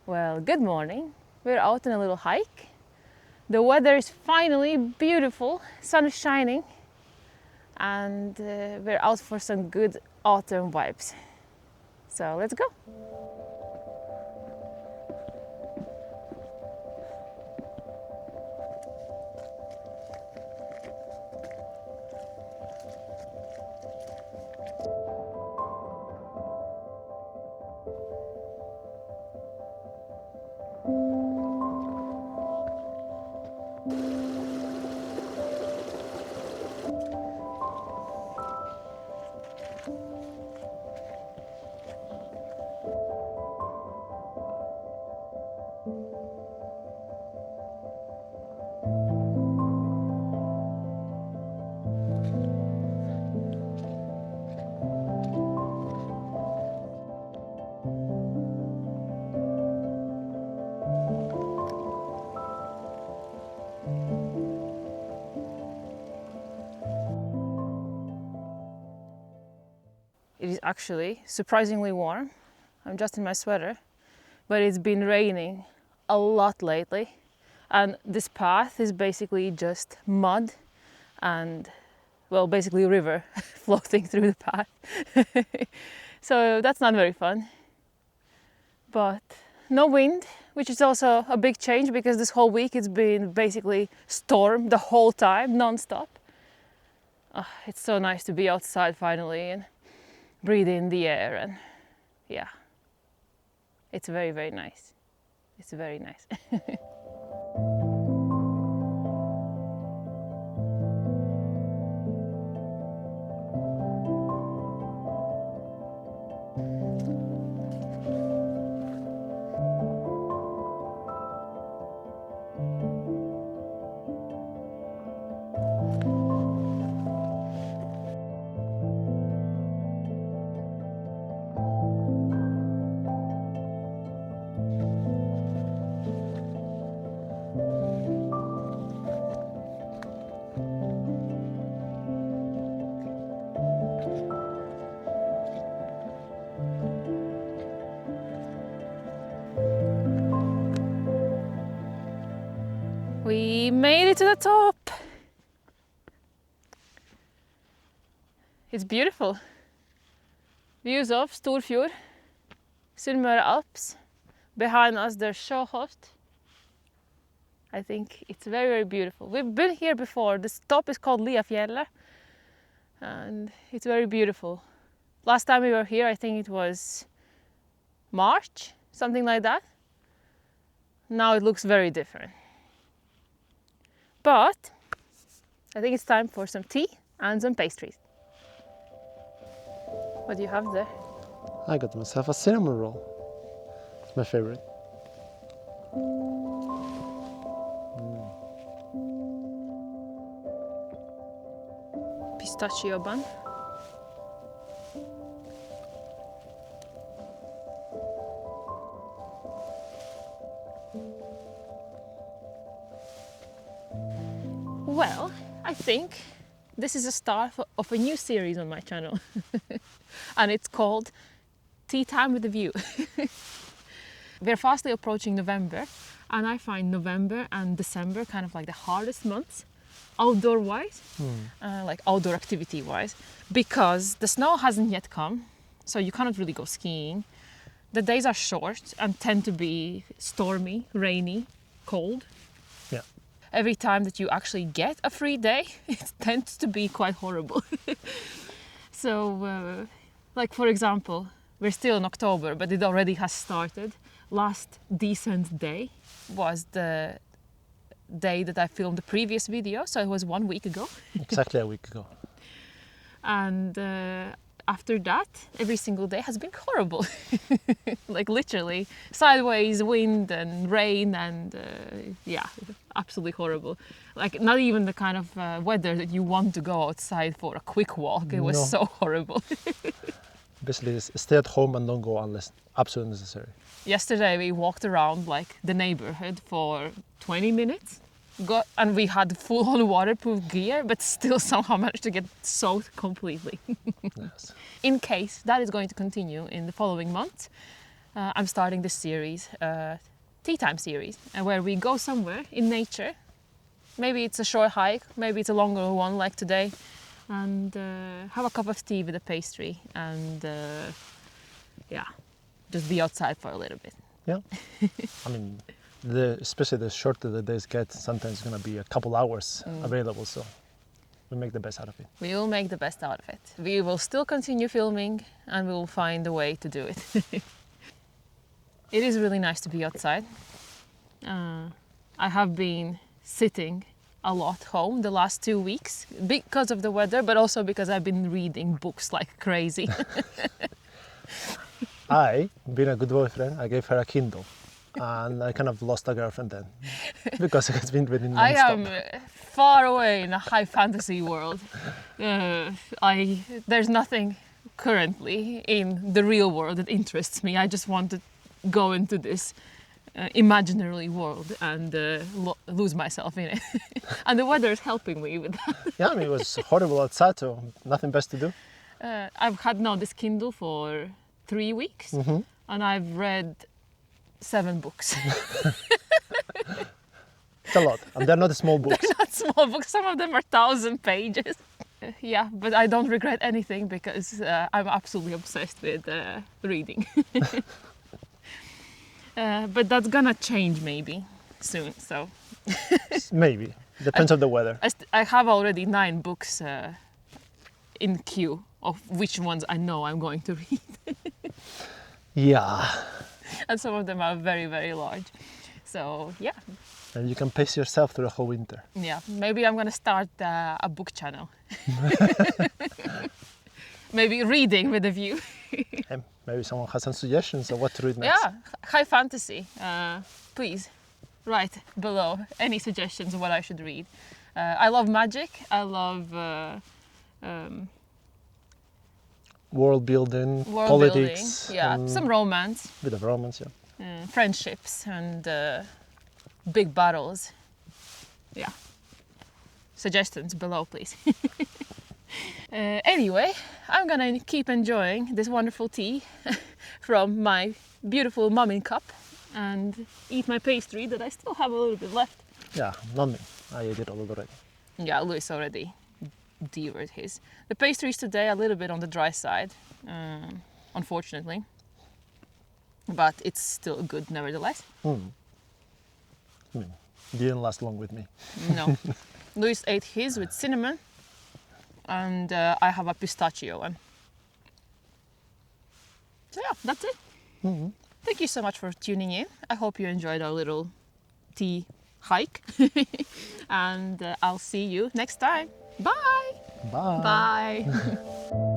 Well, good morning. We're out on a little hike. The weather is finally beautiful, sun is shining, and we're out for some good autumn vibes. So let's go. It is actually surprisingly warm. I'm just in my sweater, but it's been raining a lot lately. And this path is basically just mud and, well, basically a river floating through the path. So that's not very fun. But no wind, which is also a big change because this whole week it's been basically storm the whole time, non-stop. It's so nice to be outside finally and breathe in the air, and yeah, it's very, very nice. It's very nice. We made it to the top. It's beautiful. Views of Fjord, Sunnmøre Alps. Behind us there's Sjøholt. I think it's very, very beautiful. We've been here before. The top is called Liafjellet, and it's very beautiful. Last time we were here, I think it was March, something like that. Now it looks very different. But I think it's time for some tea and some pastries. What do you have there? I got myself a cinnamon roll. It's my favorite. Pistachio bun. Well, I think this is a start of a new series on my channel. And it's called Tea Time with a View. We're fastly approaching November, and I find November and December kind of like the hardest months outdoor-wise, like outdoor activity-wise, because the snow hasn't yet come, so you cannot really go skiing. The days are short and tend to be stormy, rainy, cold. Yeah. Every time that you actually get a free day, it tends to be quite horrible. So, like for example, we're still in October, but it already has started. Last decent day was the day that I filmed the previous video, so it was 1 week ago. Exactly a week ago. And after that, every single day has been horrible. Like literally, sideways wind and rain and yeah, absolutely horrible. Like not even the kind of weather that you want to go outside for a quick walk. It was so horrible. Basically, stay at home and don't go unless absolutely necessary. Yesterday we walked around like the neighborhood for 20 minutes. And we had full-on waterproof gear, but still somehow managed to get soaked completely. Yes. In case that is going to continue in the following months, I'm starting this series, tea time series, where we go somewhere in nature. Maybe it's a short hike, maybe it's a longer one like today, and have a cup of tea with a pastry and yeah, just be outside for a little bit. Yeah. I mean, especially the shorter the days get, sometimes it's going to be a couple hours available, so we make the best out of it. We will make the best out of it. We will still continue filming and we will find a way to do it. It is really nice to be outside. I have been sitting a lot home the last 2 weeks because of the weather, but also because I've been reading books like crazy. Being a good boyfriend, I gave her a Kindle, and I kind of lost a girlfriend then because it has been reading I non-stop. am far away in a high fantasy world. There's nothing currently in the real world that interests me. I just want to go into this imaginary world and lose myself in it. And the weather is helping me with that. Yeah, I mean, it was horrible outside, so nothing best to do. I've had now this Kindle for 3 weeks, and I've read 7 books. It's a lot, and they're not small books. They're not small books, some of them are 1,000 pages. Yeah, but I don't regret anything because I'm absolutely obsessed with reading. But that's gonna change maybe soon, so. Maybe, depends on the weather. I have already 9 books in queue of which ones I know I'm going to read. Yeah. And some of them are very, very large. So yeah. And you can pace yourself through the whole winter. Yeah, maybe I'm gonna start a book channel. Maybe reading with a view. And maybe someone has some suggestions of what to read next. Yeah, high fantasy. Please write below any suggestions of what I should read. I love magic. I love world building, world politics. building. Yeah, some romance. Bit of romance, yeah. Friendships and big battles. Yeah. Suggestions below, please. Anyway, I'm gonna keep enjoying this wonderful tea from my beautiful mumming cup and eat my pastry that I still have a little bit left. Yeah, not me. I ate it all already. Yeah, Luis already devoured his. The pastries today a little bit on the dry side, unfortunately, but it's still good nevertheless. Didn't last long with me. No. Luis ate his with cinnamon, and I have a pistachio one. So yeah, that's it. Thank you so much for tuning in. I hope you enjoyed our little tea hike. And I'll see you next time. Bye! Bye! Bye!